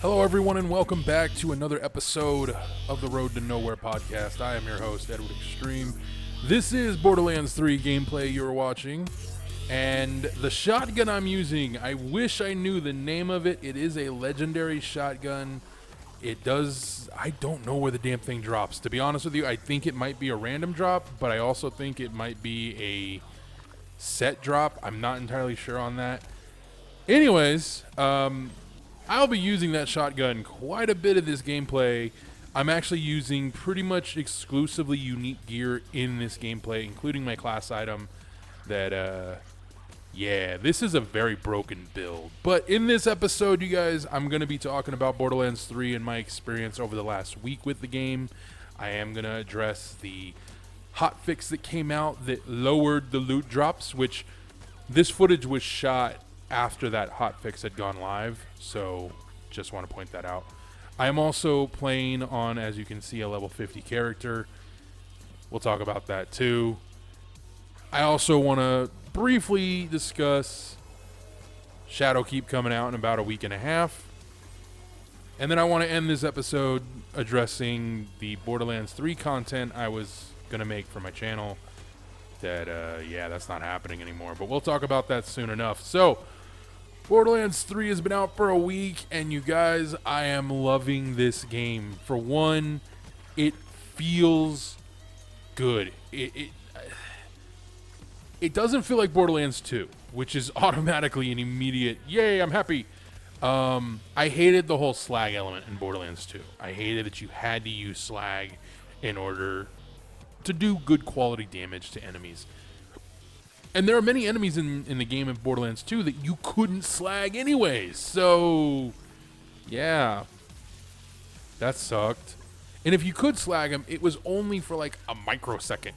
Hello, everyone, and welcome back to another episode of the Road to Nowhere podcast. I am your host, Edward Extreme. This is Borderlands 3 gameplay you're watching, and the shotgun I'm using, I wish I knew the name of it. It is a legendary shotgun. I don't know where the damn thing drops. To be honest with you, I think it might be a random drop, but I also think it might be a set drop. I'm not entirely sure on that. Anyways, I'll be using that shotgun quite a bit of this gameplay. I'm actually using pretty much exclusively unique gear in this gameplay, including my class item that, yeah, this is a very broken build. But in this episode, you guys, I'm going to be talking about Borderlands 3 and my experience over the last week with the game. I am going to address the hotfix that came out that lowered the loot drops, which this footage was shot after that hotfix had gone live, so just want to point that out. I am also playing on, as you can see, a level 50 character. We'll talk about that too. I also want to briefly discuss Shadowkeep coming out in about a week and a half. And then I want to end this episode addressing the Borderlands 3 content I was going to make for my channel. Yeah, that's not happening anymore, but we'll talk about that soon enough. So, Borderlands 3 has been out for a week, and you guys, I am loving this game. For one, it feels good. It doesn't feel like Borderlands 2, which is automatically an immediate, yay, I'm happy. I hated the whole slag element in Borderlands 2. I hated that you had to use slag in order to do good quality damage to enemies. And there are many enemies in the game of Borderlands 2 that you couldn't slag anyways. So, yeah. That sucked. And if you could slag them, it was only for like a microsecond.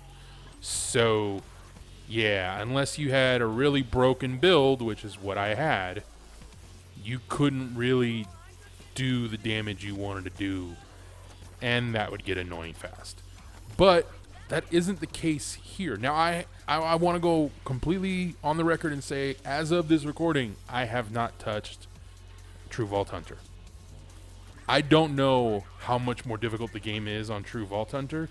So, yeah, unless you had a really broken build, which is what I had, you couldn't really do the damage you wanted to do. And that would get annoying fast. But that isn't the case here. Now, I want to go completely on the record and say, as of this recording, I have not touched True Vault Hunter. I don't know how much more difficult the game is on True Vault Hunter.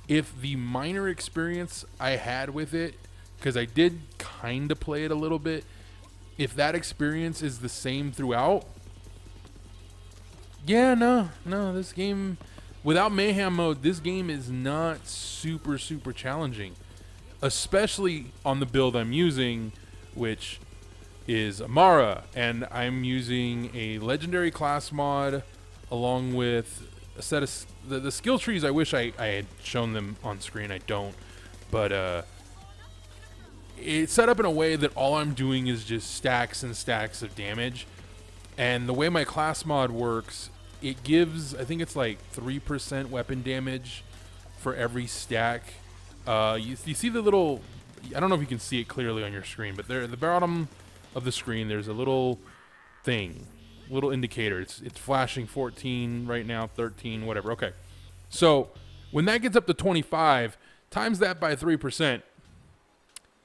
If the minor experience I had with it, because I did kind of play it a little bit, if that experience is the same throughout, yeah, no, this game, without Mayhem mode, this game is not super challenging. Especially on the build I'm using, which is Amara, and I'm using a legendary class mod along with a set of the skill trees. I wish I had shown them on screen. I don't, but it's set up in a way that all I'm doing is just stacks and stacks of damage. And the way my class mod works, it gives, I think it's like 3% weapon damage for every stack. You see the little, I don't know if you can see it clearly on your screen, but there at the bottom of the screen, there's a little thing, little indicator. It's flashing 14 right now, 13, whatever. Okay. So when that gets up to 25, times that by 3%.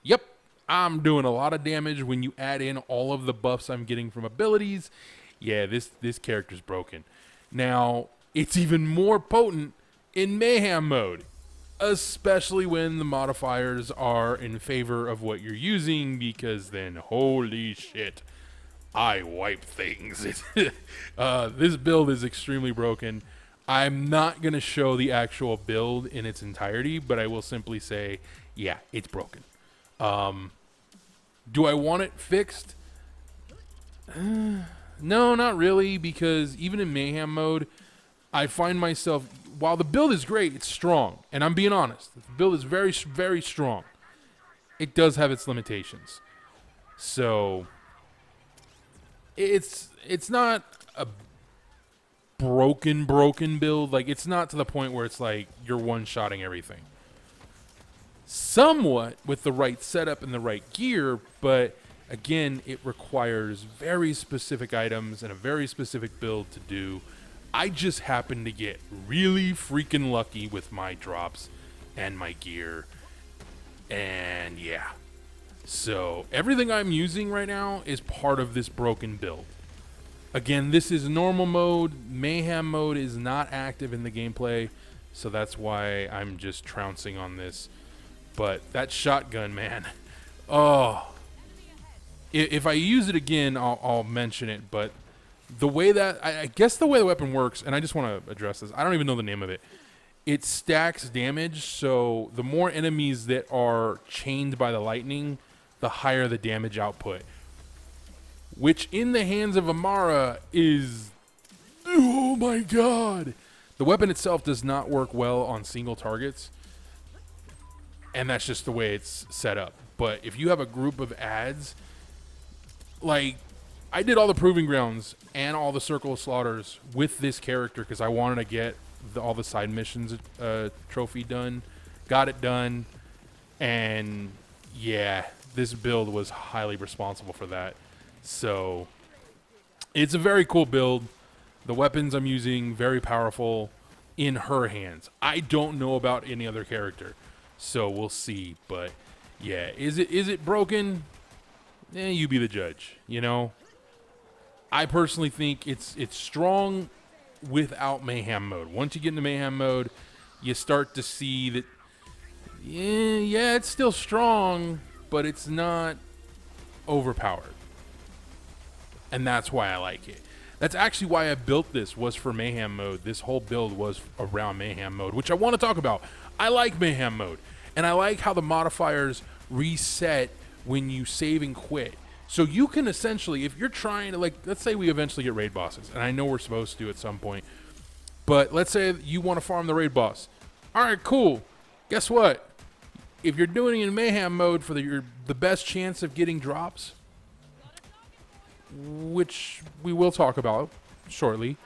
Yep. I'm doing a lot of damage when you add in all of the buffs I'm getting from abilities. Yeah, this character's broken. Now, it's even more potent in Mayhem mode, especially when the modifiers are in favor of what you're using, because then, holy shit, I wipe things. This build is extremely broken. I'm not going to show the actual build in its entirety, but I will simply say, yeah, it's broken. Do I want it fixed? No, not really, because even in Mayhem mode, I find myself, while the build is great, it's strong. And I'm being honest. The build is very, very strong. It does have its limitations. So, it's not a broken build. Like, it's not to the point where it's like you're one-shotting everything. Somewhat with the right setup and the right gear, but again, it requires very specific items and a very specific build to do. I just happen to get really freaking lucky with my drops and my gear. And yeah. So everything I'm using right now is part of this broken build. Again, this is normal mode. Mayhem mode is not active in the gameplay, so that's why I'm just trouncing on this. But that shotgun, man. Oh. If I use it again, I'll mention it, but the way that, I guess the way the weapon works, and I just want to address this, I don't even know the name of it. It stacks damage, so the more enemies that are chained by the lightning, the higher the damage output. Which in the hands of Amara is, oh my god. The weapon itself does not work well on single targets, and that's just the way it's set up. But if you have a group of ads, like, I did all the Proving Grounds and all the Circle of Slaughters with this character because I wanted to get all the side missions trophy done. Got it done. And, yeah, this build was highly responsible for that. So, it's a very cool build. The weapons I'm using, very powerful in her hands. I don't know about any other character. So, we'll see. But, yeah, is it broken? You be the judge, you know? I personally think it's strong without Mayhem mode. Once you get into Mayhem mode, you start to see that, yeah, it's still strong, but it's not overpowered. And that's why I like it. That's actually why I built this, was for Mayhem mode. This whole build was around Mayhem mode, which I want to talk about. I like Mayhem mode, and I like how the modifiers reset when you save and quit. So you can essentially, if you're trying to, like, let's say we eventually get raid bosses, and I know we're supposed to at some point, but let's say you want to farm the raid boss. All right, cool. Guess what? If you're doing it in Mayhem mode for the best chance of getting drops, which we will talk about shortly,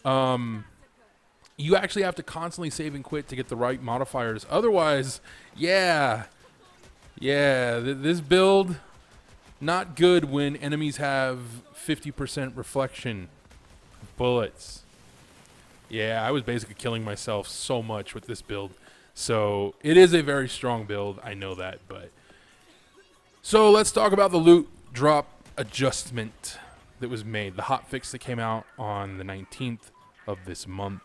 you actually have to constantly save and quit to get the right modifiers. Otherwise, yeah, this build, not good when enemies have 50% reflection bullets. Yeah, I was basically killing myself so much with this build. So it is a very strong build. I know that, but. So let's talk about the loot drop adjustment that was made. The hotfix that came out on the 19th of this month.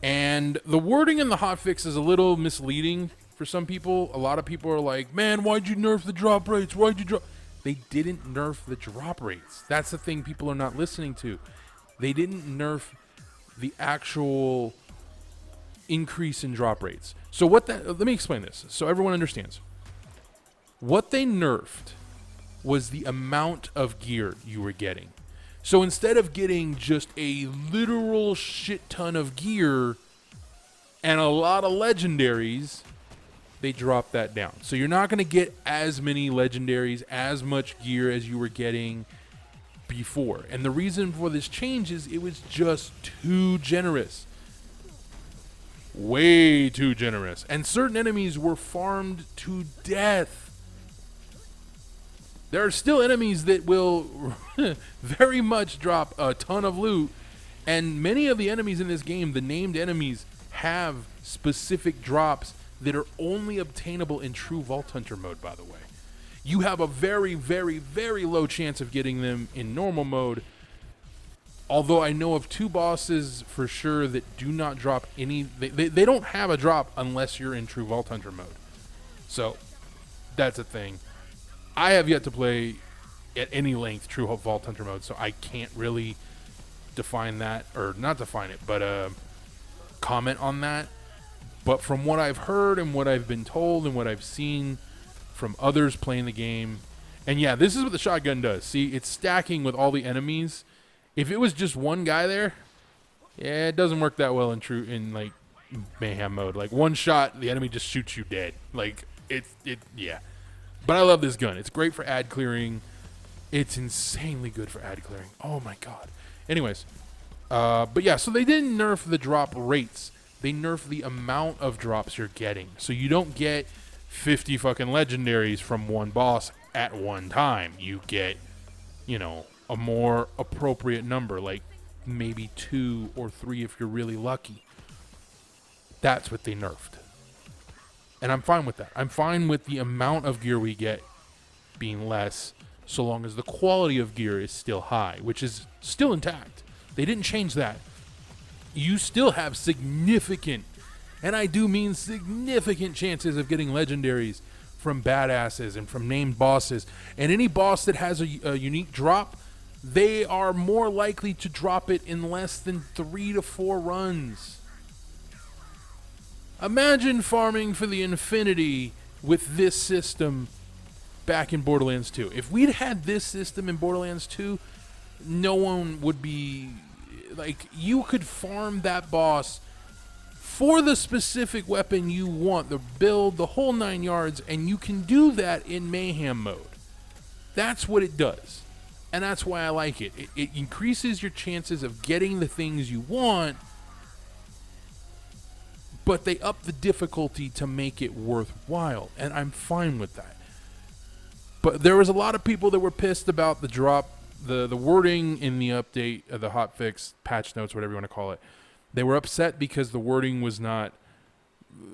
And the wording in the hotfix is a little misleading for some people. A lot of people are like, man, why'd you nerf the drop rates? Why'd you drop? They didn't nerf the drop rates. That's the thing people are not listening to. They didn't nerf the actual increase in drop rates. So let me explain this so everyone understands. What they nerfed was the amount of gear you were getting. So instead of getting just a literal shit ton of gear and a lot of legendaries, they dropped that down. So you're not going to get as many legendaries, as much gear as you were getting before. And the reason for this change is it was just too generous. Way too generous. And certain enemies were farmed to death. There are still enemies that will very much drop a ton of loot. And many of the enemies in this game, the named enemies, have specific drops that are only obtainable in true Vault Hunter mode, by the way. You have a very, very, very low chance of getting them in normal mode. Although I know of 2 bosses for sure that do not drop any. They don't have a drop unless you're in true Vault Hunter mode. So that's a thing. I have yet to play at any length true Vault Hunter mode, so I can't really define that, or not define it, but comment on that. But from what I've heard and what I've been told and what I've seen from others playing the game, and yeah, this is what the shotgun does. See, it's stacking with all the enemies. If it was just one guy there, yeah, it doesn't work that well in like Mayhem mode. Like one shot, the enemy just shoots you dead. Like yeah. But I love this gun. It's great for ad clearing. It's insanely good for ad clearing. Oh my god. Anyways, but yeah, so they didn't nerf the drop rates. They nerf the amount of drops you're getting. So you don't get 50 fucking legendaries from one boss at one time. You get, a more appropriate number, like maybe 2 or 3 if you're really lucky. That's what they nerfed. And I'm fine with that. I'm fine with the amount of gear we get being less, so long as the quality of gear is still high, which is still intact. They didn't change that. You still have significant, and I do mean significant, chances of getting legendaries from badasses and from named bosses. And any boss that has a unique drop, they are more likely to drop it in less than 3 to 4 runs. Imagine farming for the infinity with this system back in Borderlands 2. If we'd had this system in Borderlands 2, no one would be... Like, you could farm that boss for the specific weapon you want, the build, the whole 9 yards, and you can do that in Mayhem mode. That's what it does. And that's why I like it. It increases your chances of getting the things you want, but they up the difficulty to make it worthwhile, and I'm fine with that. But there was a lot of people that were pissed about the drop, the wording in the update, the hotfix, patch notes, whatever you want to call it. They were upset because the wording was not,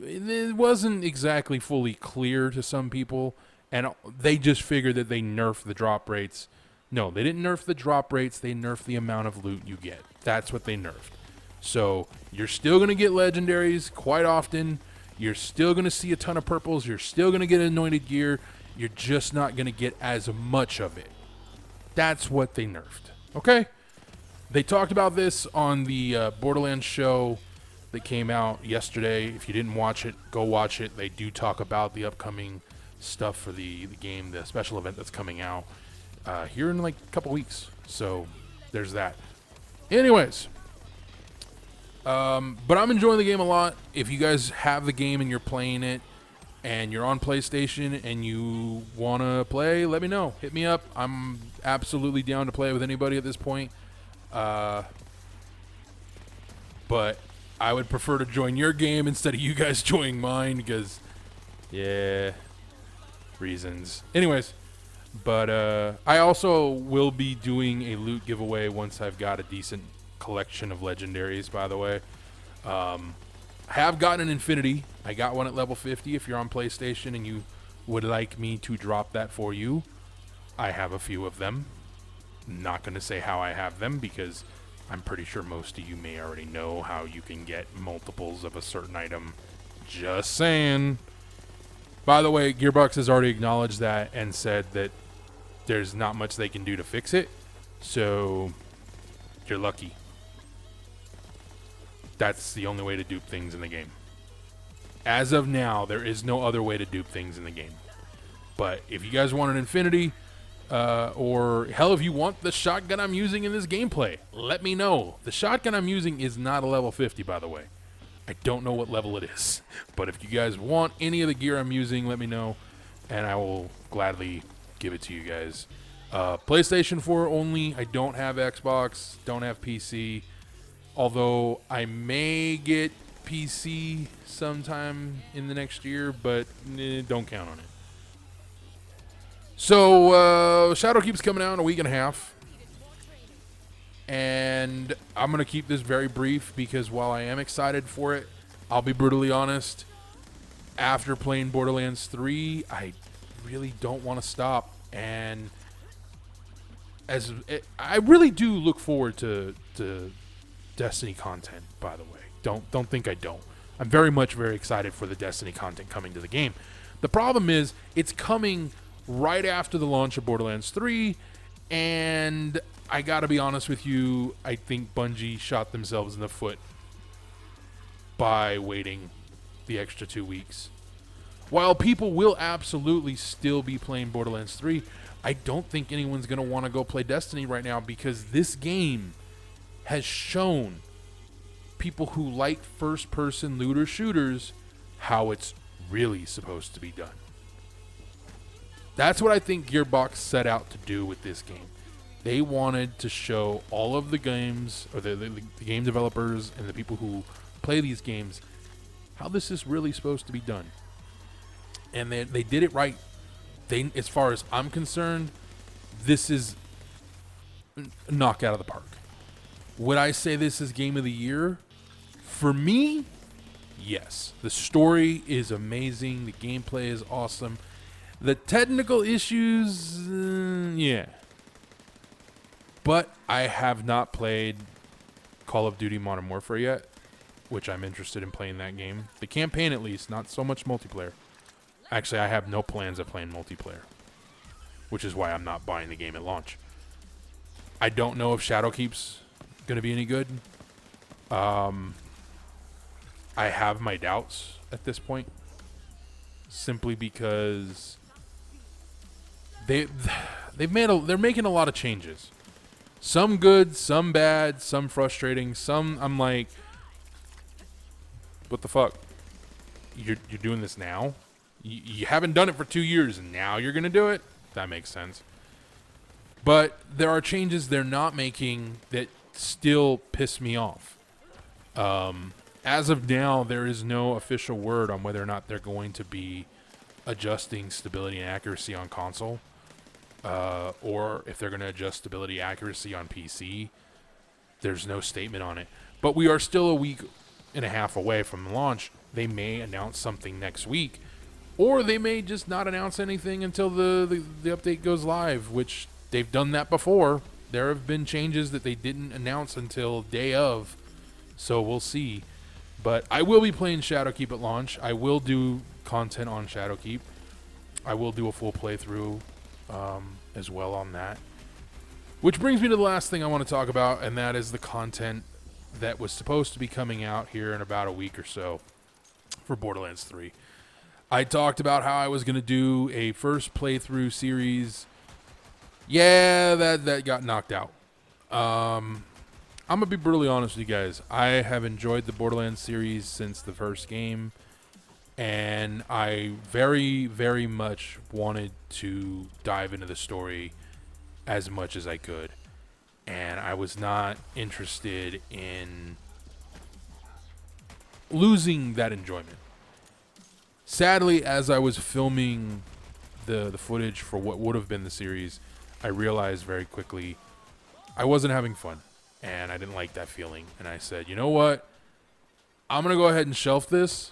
it wasn't exactly fully clear to some people, and they just figured that they nerfed the drop rates. No, they didn't nerf the drop rates, they nerfed the amount of loot you get. That's what they nerfed. So you're still going to get legendaries quite often. You're still going to see a ton of purples. You're still going to get anointed gear. You're just not going to get as much of it. That's what they nerfed. Okay? They talked about this on the Borderlands show that came out yesterday. If you didn't watch it, go watch it. They do talk about the upcoming stuff for the game, the special event that's coming out here in like a couple weeks. So there's that. Anyways. But I'm enjoying the game a lot. If you guys have the game and you're playing it and you're on PlayStation and you want to play, let me know. Hit me up. I'm absolutely down to play with anybody at this point. But I would prefer to join your game instead of you guys joining mine because, yeah, reasons. Anyways, but I also will be doing a loot giveaway once I've got a decent collection of legendaries, by the way. I have gotten an infinity. I got one at level 50. If you're on PlayStation and you would like me to drop that for you, I have a few of them. Not going to say how I have them because I'm pretty sure most of you may already know how you can get multiples of a certain item. Just saying. By the way, Gearbox has already acknowledged that and said that there's not much they can do to fix it. So you're lucky. That's the only way to dupe things in the game. As of now, there is no other way to dupe things in the game. But if you guys want an infinity, or hell, if you want the shotgun I'm using in this gameplay, let me know. The shotgun I'm using is not a level 50, by the way. I don't know what level it is. But if you guys want any of the gear I'm using, let me know, and I will gladly give it to you guys. PlayStation 4 only. I don't have Xbox, don't have PC. Although I may get PC sometime in the next year, but don't count on it. So, Shadowkeep's coming out in a week and a half. And I'm going to keep this very brief because while I am excited for it, I'll be brutally honest. After playing Borderlands 3, I really don't want to stop. And I really do look forward to Destiny content, by the way. Don't think I don't. I'm very excited for the Destiny content coming to the game. The problem is it's coming right after the launch of Borderlands 3, and I gotta be honest with you, I think Bungie shot themselves in the foot by waiting the extra 2 weeks. While people will absolutely still be playing Borderlands 3, I don't think anyone's gonna want to go play Destiny right now because this game has shown people who like first-person looter shooters how it's really supposed to be done. That's what I think Gearbox set out to do with this game. They wanted to show all of the games, or the game developers and the people who play these games, how this is really supposed to be done. And they did it right. As far as I'm concerned, this is a knockout of the park. Would I say this is game of the year? For me, yes. The story is amazing. The gameplay is awesome. The technical issues, Yeah. But I have not played Call of Duty Modern Warfare yet, which I'm interested in playing that game. The campaign, at least, not so much multiplayer. Actually, I have no plans of playing multiplayer, which is why I'm not buying the game at launch. I don't know if Shadowkeep's going to be any good. I have my doubts at this point, simply because they're making a lot of changes. Some good, some bad, some frustrating, some I'm like, what the fuck? You're doing this now? You haven't done it for 2 years, and now you're going to do it? That makes sense. But there are changes they're not making that still piss me off. As of now, there is no official word on whether or not they're going to be adjusting stability and accuracy on console, or if they're going to adjust stability accuracy on PC. There's no statement on it. But we are still a week and a half away from launch. They may announce something next week, or they may just not announce anything until the update goes live, which they've done that before. There have been changes that they didn't announce until day of, so we'll see. But I will be playing Shadowkeep at launch. I will do content on Shadowkeep. I will do a full playthrough as well on that. Which brings me to the last thing I want to talk about, and that is the content that was supposed to be coming out here in about a week or so for Borderlands 3. I talked about how I was going to do a first playthrough series. Yeah, that got knocked out. I'm going to be brutally honest with you guys. I have enjoyed the Borderlands series since the first game, and I very, very much wanted to dive into the story as much as I could. And I was not interested in losing that enjoyment. Sadly, as I was filming the footage for what would have been the series, I realized very quickly I wasn't having fun, and I didn't like that feeling. And I said, you know what? I'm going to go ahead and shelf this.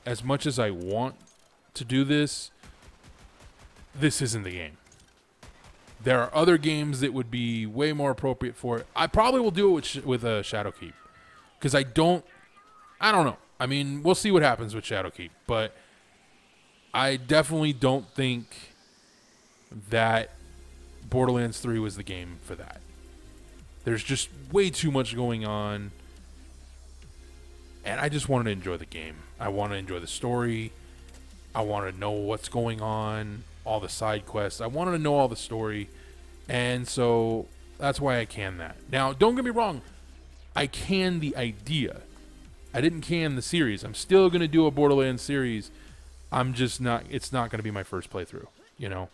As much as I want to do this, this isn't the game. There are other games that would be way more appropriate for it. I probably will do it with Shadowkeep, because I don't know. I mean, we'll see what happens with Shadowkeep, but I definitely don't think that Borderlands 3 was the game for that. There's just way too much going on, and I just wanted to enjoy the game. I want to enjoy the story. I want to know what's going on, all the side quests. I wanted to know all the story, and so that's why I canned that. Now, don't get me wrong. I canned the idea. I didn't can the series. I'm still going to do a Borderlands series. I'm just not, it's not going to be my first playthrough, you know.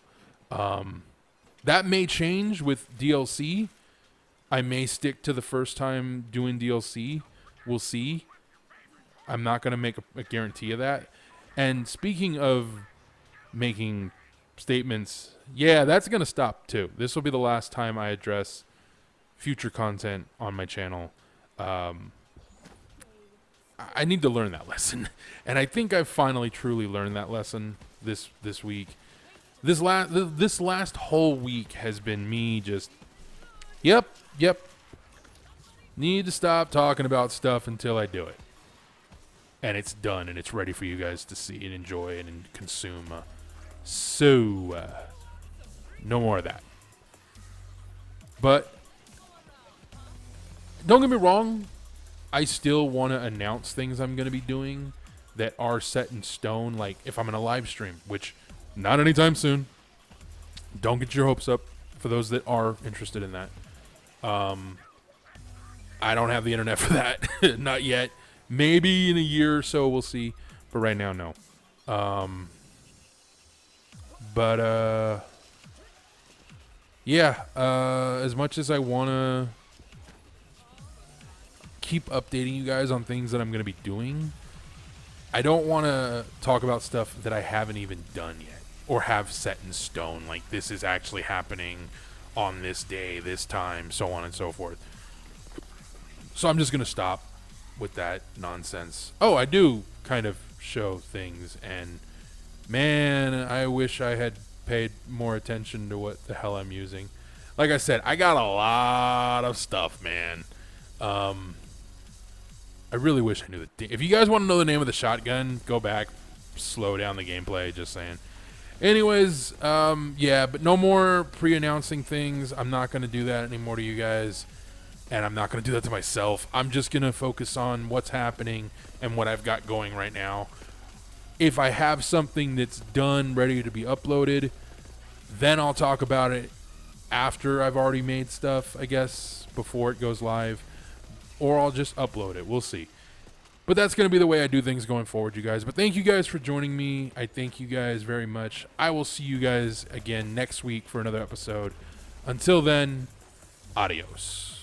That may change with DLC. I may stick to the first time doing DLC. We'll see. I'm not going to make a guarantee of that. And speaking of making statements, yeah, that's going to stop too. This will be the last time I address future content on my channel. I need to learn that lesson, and I think I've finally truly learned that lesson this week. This last whole week has been me just, yep, need to stop talking about stuff until I do it, and it's done, and it's ready for you guys to see and enjoy and consume. No more of that. But don't get me wrong. I still want to announce things I'm going to be doing that are set in stone. Like if I'm in a live stream, which not anytime soon. Don't get your hopes up for those that are interested in that. I don't have the internet for that. Not yet. Maybe in a year or so we'll see. But right now, no. Yeah. As much as I want to keep updating you guys on things that I'm going to be doing, I don't want to talk about stuff that I haven't even done yet or have set in stone, like this is actually happening on this day, this time, so on and so forth. So I'm just going to stop with that nonsense. Oh, I do kind of show things, and man, I wish I had paid more attention to what the hell I'm using. Like I said, I got a lot of stuff, man. I really wish I knew if you guys want to know the name of the shotgun, go back, slow down the gameplay, just saying. Anyways, yeah, but no more pre-announcing things. I'm not going to do that anymore to you guys, and I'm not going to do that to myself. I'm just going to focus on what's happening and what I've got going right now. If I have something that's done, ready to be uploaded, then I'll talk about it after I've already made stuff, I guess, before it goes live. Or I'll just upload it. We'll see. But that's going to be the way I do things going forward, you guys. But thank you guys for joining me. I thank you guys very much. I will see you guys again next week for another episode. Until then, adios.